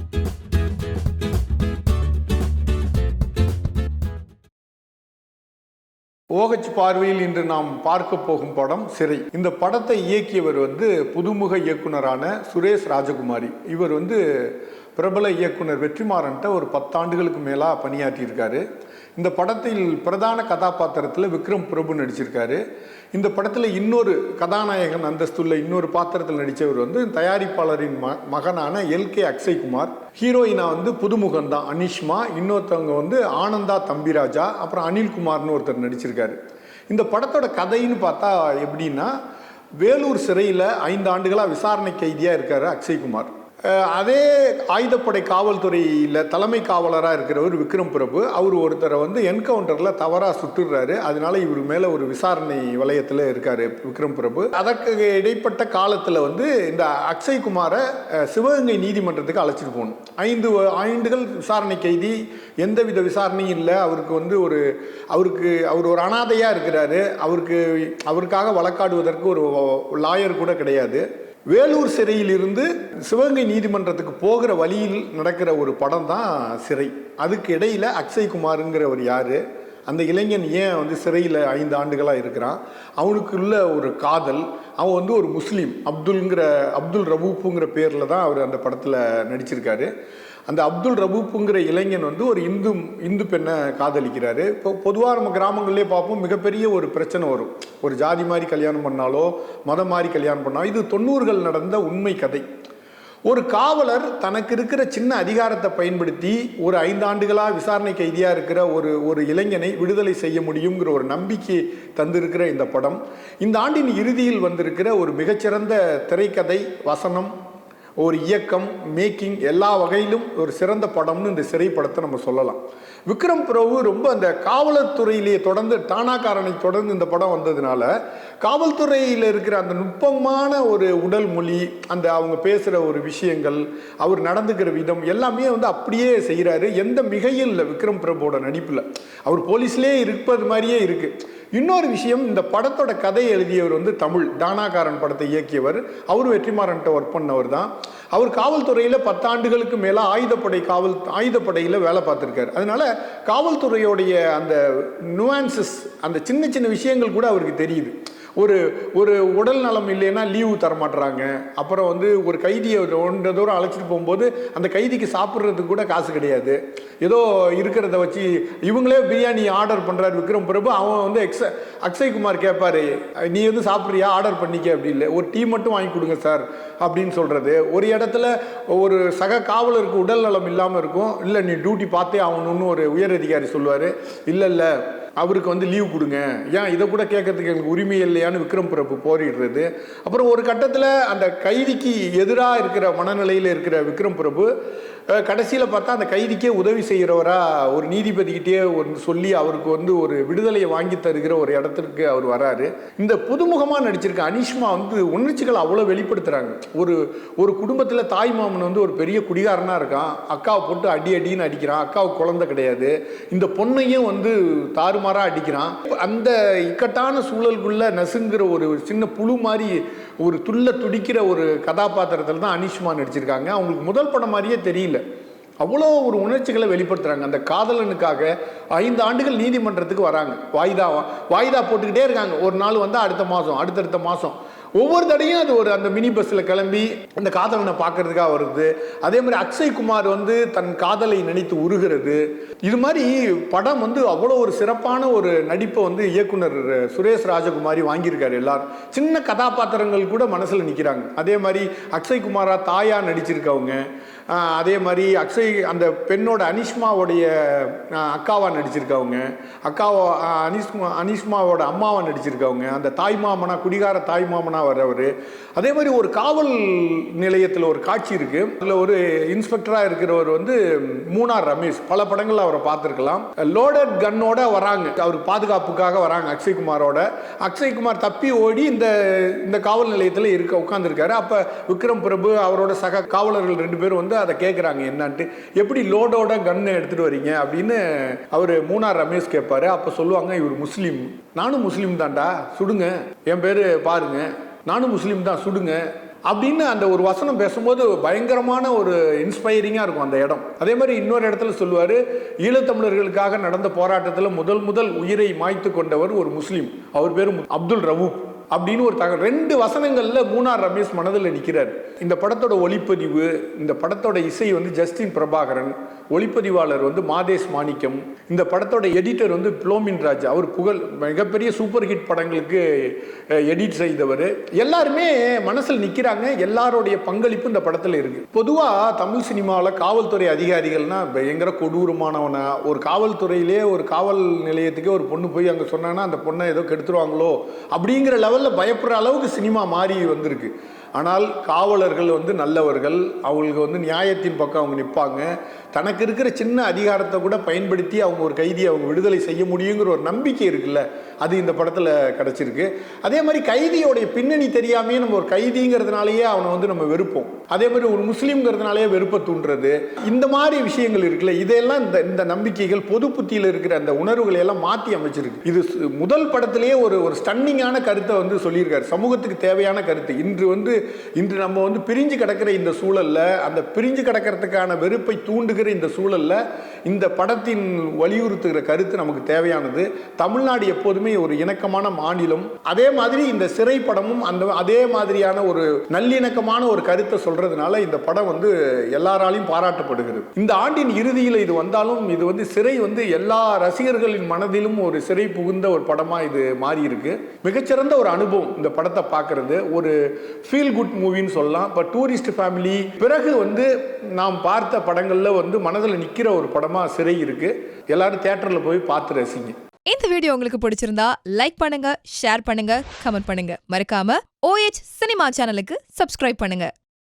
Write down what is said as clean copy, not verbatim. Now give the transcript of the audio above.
OH பார்வையில் இன்று நாம் பார்க்க போகும் படம் சிறை. இந்த படத்தை இயக்கியவர் புதுமுக இயக்குனரான சுரேஷ் ராஜகுமாரி. இவர் பிரபல இயக்குனர் வெற்றிமாறன்ட்ட ஒரு 10 ஆண்டுகளுக்கு மேலா பணியாற்றியிருக்காரு. இந்த படத்தில் பிரதான கதாபாத்திரத்தில் விக்ரம் பிரபு நடிச்சிருக்காரு. இந்த படத்தில் இன்னொரு கதாநாயகன் அந்தஸ்துள்ள இன்னொரு பாத்திரத்தில் நடித்தவர் தயாரிப்பாளரின் மகனான LK அக்ஷய்குமார். ஹீரோயினா புதுமுகம் தான் அனிஷ்மா. இன்னொருத்தவங்க ஆனந்தா தம்பிராஜா, அப்புறம் அனில்குமார்னு ஒருத்தர் நடிச்சிருக்காரு. இந்த படத்தோட கதைன்னு பார்த்தா எப்படின்னா, வேலூர் சிறையில் 5 ஆண்டுகளாக விசாரணை கைதியாக இருக்கார் அக்ஷய்குமார். அதே ஆயுதப்படை காவல்துறையில் தலைமை காவலராக இருக்கிறவர் விக்ரம் பிரபு. அவர் ஒருத்தரை என்கவுண்டரில் தவறாக சுட்டுறாரு. அதனால இவர் மேலே ஒரு விசாரணை வலயத்தில் இருக்கார் விக்ரம் பிரபு. அதற்கு இடைப்பட்ட காலத்தில் இந்த அக்ஷய்குமாரை சிவகங்கை நீதிமன்றத்துக்கு அழைச்சிட்டு போகணும். 5 ஆண்டுகள் விசாரணை கைதி, எந்தவித விசாரணையும் இல்லை. அவர் ஒரு அனாதையாக இருக்கிறாரு. அவருக்காக வழக்காடுவதற்கு ஒரு லாயர் கூட கிடையாது. வேலூர் சிறையிலிருந்து சிவகங்கை நீதிமன்றத்துக்கு போகிற வழியில் நடக்கிற ஒரு படம் தான் சிறை. அதுக்கு இடையில் அக்ஷய்குமாருங்கிறவர் யார், அந்த இளைஞன் ஏன் சிறையில் 5 ஆண்டுகளாக இருக்கிறான், அவனுக்குள்ள ஒரு காதல், அவன் ஒரு முஸ்லீம், அப்துல் ரவூப்புங்கிற பேரில் தான் அவர் அந்த படத்தில் நடிச்சிருக்காரு. அந்த அப்துல் ரவூப்புங்கிற இளைஞன் ஒரு இந்து பெண்ணை காதலிக்கிறாரு. இப்போ பொதுவாக நம்ம கிராமங்கள்லேயே பார்ப்போம், மிகப்பெரிய ஒரு பிரச்சனை வரும். ஒரு ஜாதி மாதிரி கல்யாணம் பண்ணாலோ மதம் மாதிரி கல்யாணம் பண்ணாலோ. இது 90கள் நடந்த உண்மை கதை. ஒரு காவலர் தனக்கு இருக்கிற சின்ன அதிகாரத்தை பயன்படுத்தி ஒரு 5 ஆண்டுகளாக விசாரணை கைதியாக இருக்கிற ஒரு இளைஞனை விடுதலை செய்ய முடியுங்கிற ஒரு நம்பிக்கை தந்திருக்கிற இந்த படம், இந்த ஆண்டின் இறுதியில் வந்திருக்கிற ஒரு மிகச்சிறந்த திரைக்கதை, வசனம், ஒரு இயக்கம், மேக்கிங், எல்லா வகையிலும் ஒரு சிறந்த படம்னு இந்த சிறை படத்தை நம்ம சொல்லலாம். விக்ரம் பிரபு ரொம்ப அந்த காவலர் துறையிலேயே தொடர்ந்து டானாக்காரனை தொடர்ந்து இந்த படம் வந்ததுனால காவல்துறையில் இருக்கிற அந்த நுட்பமான ஒரு உடல் மொழி, அந்த அவங்க பேசுகிற ஒரு விஷயங்கள், அவர் நடந்துக்கிற விதம் எல்லாமே அப்படியே செய்கிறாரு. எந்த மிகையும் இல்லை விக்ரம் பிரபுவோட நடிப்பில். அவர் போலீஸ்லேயே இருப்பது மாதிரியே இருக்குது. இன்னொரு விஷயம், இந்த படத்தோட கதையை எழுதியவர் தமிழ் டானாக்காரன் படத்தை இயக்கியவர். அவர் வெற்றிமாறன்ட்ட ஒர்க் பண்ணவர் தான். அவர் காவல்துறையில் 10 ஆண்டுகளுக்கு மேலே ஆயுதப்படையில் வேலை பார்த்துருக்காரு. அதனால காவல்துறையோடைய அந்த நுவான்சஸ், அந்த சின்ன சின்ன விஷயங்கள் கூட அவருக்கு தெரியுது. ஒரு உடல் நலம் இல்லைன்னா லீவு தரமாட்டுறாங்க. அப்புறம் ஒரு கைதியை 1 தூரம் அழைச்சிட்டு போகும்போது அந்த கைதிக்கு சாப்பிட்றதுக்கு கூட காசு கிடையாது. ஏதோ இருக்கிறத வச்சு இவங்களே பிரியாணி ஆர்டர் பண்ணுறாரு விக்ரம் பிரபு. அவன் அக்ஷய்குமார் கேட்பாரு, நீ சாப்பிட்றியா, ஆர்டர் பண்ணிக்க. அப்படி இல்லை, ஒரு டீ மட்டும் வாங்கி கொடுங்க சார் அப்படின்னு சொல்கிறது. ஒரு இடத்துல ஒரு சக காவலருக்கு உடல் நலம் இல்லாமல் இருக்கும். இல்லை, நீ டியூட்டி பார்த்தே ஆகணும்னு ஒரு உயர் அதிகாரி சொல்லுவார். இல்லை அவருக்கு லீவ் கொடுங்க, ஏன் இதை கூட கேட்கறதுக்கு எனக்கு உரிமை இல்லையான்னு விக்ரம் பிரபு போரிடுறது. அப்புறம் ஒரு கட்டத்தில் அந்த கைதிக்கு எதிராக இருக்கிற மனநிலையில் இருக்கிற விக்ரம் பிரபு கடைசியில் பார்த்தா அந்த கைதிக்கே உதவி செய்கிறவரா ஒரு நீதிபதிக்கிட்டே சொல்லி அவருக்கு ஒரு விடுதலையை வாங்கி தருகிற ஒரு இடத்துக்கு அவர் வராரு. இந்த புதுமுகமாக நடிச்சிருக்க அனிஷ்மா உணர்ச்சிகளை அவ்வளோ வெளிப்படுத்துகிறாங்க. ஒரு குடும்பத்தில் தாய் மாமன் ஒரு பெரிய குடிகாரனாக இருக்கான். அக்காவை போட்டு அடின்னு அடிக்கிறான். அக்காவுக்கு குழந்தை கிடையாது. இந்த பொண்ணையும் தாறுமாறாக அடிக்கிறான். அந்த இக்கட்டான சூழலுக்குள்ள நசுங்கிற ஒரு சின்ன புழு மாதிரி ஒரு துடிக்கிற ஒரு கதாபாத்திரத்தில் தான் அனிஷ்மா நடிச்சிருக்காங்க. அவங்களுக்கு முதல் படம் மாதிரியே தெரியல, அவ்வளோ ஒரு உணர்ச்சிகளை வெளிப்படுத்துகிறாங்க. அந்த காதலனுக்காக 5 ஆண்டுகள் நீதிமன்றத்துக்கு வராங்க. வாய்தா போட்டுக்கிட்டே இருக்காங்க. ஒரு நாள் அடுத்த மாதம், அடுத்தடுத்த மாதம், ஒவ்வொரு தடையும் அது அந்த மினி பஸ்ஸில் கிளம்பி அந்த காதலனை பார்க்கறதுக்காக வருது. அதே மாதிரி அக்ஷய்குமார் தன் காதலை நினைத்து உருகிறது. இது மாதிரி படம் அவ்வளோ ஒரு சிறப்பான ஒரு நடிப்பை இயக்குனர் சுரேஷ் ராஜகுமாரி வாங்கியிருக்காரு. எல்லாரும் சின்ன கதாபாத்திரங்கள் கூட மனசில் நிற்கிறாங்க. அதே மாதிரி அக்ஷய்குமாரா தாயா நடிச்சிருக்கவங்க, அதே மாதிரி அந்த பெண்ணோட அனிஷ்மாவோடைய அக்காவா நடிச்சிருக்கவங்க, அனிஷ்மாவோட அம்மாவா நடிச்சிருக்கவங்க, அந்த தாய் மாமனா, குடிகார தாய் மாமனா வர்றவர். அதே மாதிரி ஒரு காவல் நிலையத்தில் ஒரு காட்சி இருக்கு. அதில் ஒரு இன்ஸ்பெக்டராக இருக்கிறவர் மூனார் ரமேஷ். பல படங்கள் அவரை பார்த்துருக்கலாம். லோடட் கன்னோட வராங்க, அவர் பாதுகாப்புக்காக வராங்க அக்ஷய்குமாரோட. அக்ஷய்குமார் தப்பி ஓடி இந்த காவல் நிலையத்தில் உட்காந்துருக்காரு. அப்போ விக்ரம் பிரபு அவரோட சக காவலர்கள் 2 பேரும் அதை கேட்குறாங்க, என்னன்ட்டு, எப்படி லோடோட கன்னை எடுத்துகிட்டு வரீங்க அப்படின்னு அவர் மூனார் ரமேஷ் கேட்பாரு. அப்போ சொல்லுவாங்க, இவர் முஸ்லீம், நானும் முஸ்லீம் தான்டா, சுடுங்க, என் பேர் பாருங்க, நானும் முஸ்லீம் தான், சுடுங்க அப்படின்னு அந்த ஒரு வசனம் பேசும்போது பயங்கரமான ஒரு இன்ஸ்பைரிங்காக இருக்கும் அந்த இடம். அதே மாதிரி இன்னொரு இடத்துல சொல்லுவார், ஈழத்தமிழர்களுக்காக நடந்த போராட்டத்தில் முதல் உயிரை மாய்த்து கொண்டவர் ஒரு முஸ்லீம், அவர் பேர் அப்துல் ரவூப் அப்படின்னு ஒரு தகவல். 2 வசனங்கள்ல மூனார் ரமேஷ் மனதில் நிற்கிறார். இந்த படத்தோட ஒளிப்பதிவு, இந்த படத்தோட இசை வந்து ஜஸ்டின் பிரபாகரன், ஒளிப்பதிவாளர் வந்து மாதேஷ் மாணிக்கம், இந்த படத்தோட எடிட்டர் வந்து புலோமின் ராஜ், அவர் மிகப்பெரிய சூப்பர் ஹிட் படங்களுக்கு எடிட் செய்தவர். எல்லாருமே மனசில் நிற்கிறாங்க. எல்லாருடைய பங்களிப்பு இந்த படத்தில் இருக்கு. பொதுவாக தமிழ் சினிமாவில் காவல்துறை அதிகாரிகள்னா பயங்கர கொடூரமானவனா, ஒரு காவல்துறையிலே ஒரு காவல் நிலையத்துக்கே ஒரு பொண்ணு போய் அங்கே சொன்னாங்கன்னா அந்த பொண்ணை ஏதோ கெடுத்துருவாங்களோ அப்படிங்கிற லெவலில் பயப்படுற அளவுக்கு சினிமா மாறி வந்திருக்கு. ஆனால் காவலர்கள் வந்து நல்லவர்கள், அவங்களுக்கு வந்து நியாயத்தின் பக்கம் அவங்க நிற்பாங்க. தனக்கு இருக்கிற சின்ன அதிகாரத்தை கூட பயன்படுத்தி அவங்க ஒரு கைதியை அவங்க விடுதலை செய்ய முடியுங்கிற ஒரு நம்பிக்கை இருக்குல்ல, அது இந்த படத்தில் கிடச்சிருக்கு. அதே மாதிரி கைதியோடைய பின்னணி தெரியாமே நம்ம ஒரு கைதிங்கிறதுனாலேயே அவனை வந்து நம்ம வெறுப்போம். அதே மாதிரி ஒரு முஸ்லீம்ங்கிறதுனாலேயே வெறுப்பை தூண்டுறது, இந்த மாதிரி விஷயங்கள் இருக்குல்ல, இதெல்லாம் இந்த நம்பிக்கைகள் பொது புத்தியில் இருக்கிற அந்த உணர்வுகளை எல்லாம் மாற்றி அமைச்சிருக்கு. இது முதல் படத்திலேயே ஒரு ஸ்டன்னிங்கான கருத்தை வந்து சொல்லியிருக்காரு, சமூகத்துக்கு தேவையான கருத்து. இன்று நம்ம வந்து பிரிஞ்சு கிடக்கிற இந்த சூழல்ல, அந்த பிரிஞ்சு கிடக்கிறதுக்கான வெறுப்பை தூண்டுகிற இந்த சூழல்ல இந்த படத்தின் வலியுறுத்துகிற கருத்து நமக்கு தேவையானது. தமிழ்நாடு எப்போதுமே ஒரு இணக்கமான மாநிலம். அதே மாதிரி இந்த சிறை படமும் அதே மாதிரியான ஒரு நல்லிணக்கமான ஒரு கருத்தை சொல்றதுனால இந்த படம் வந்து எல்லாராலையும் பாராட்டப்படுகிறது. இந்த ஆண்டின் இறுதியில் இது வந்தாலும் இது வந்து சிறை வந்து எல்லா ரசிகர்களின் மனதிலும் ஒரு சிறை புகுந்த ஒரு படமா இது மாறி இருக்கு. மிகச்சிறந்த ஒரு அனுபவம் இந்த படத்தை பார்க்கறது. ஒரு ஃபீல் குட் மூவின்னு சொல்லலாம். இப்போ டூரிஸ்ட் ஃபேமிலி பிறகு வந்து நாம் பார்த்த படங்கள்ல வந்து மனதில் நிற்கிற ஒரு படமா சிறை இருக்கு. எல்லாரும் தியேட்டர்ல போய் பார்த்து ரசிங்க. இந்த வீடியோ உங்களுக்கு பிடிச்சிருந்தா லைக் பண்ணுங்க, ஷேர் பண்ணுங்க, கமெண்ட் பண்ணுங்க. மறக்காம OH சினிமா சேனலுக்கு சப்ஸ்கிரைப் பண்ணுங்க.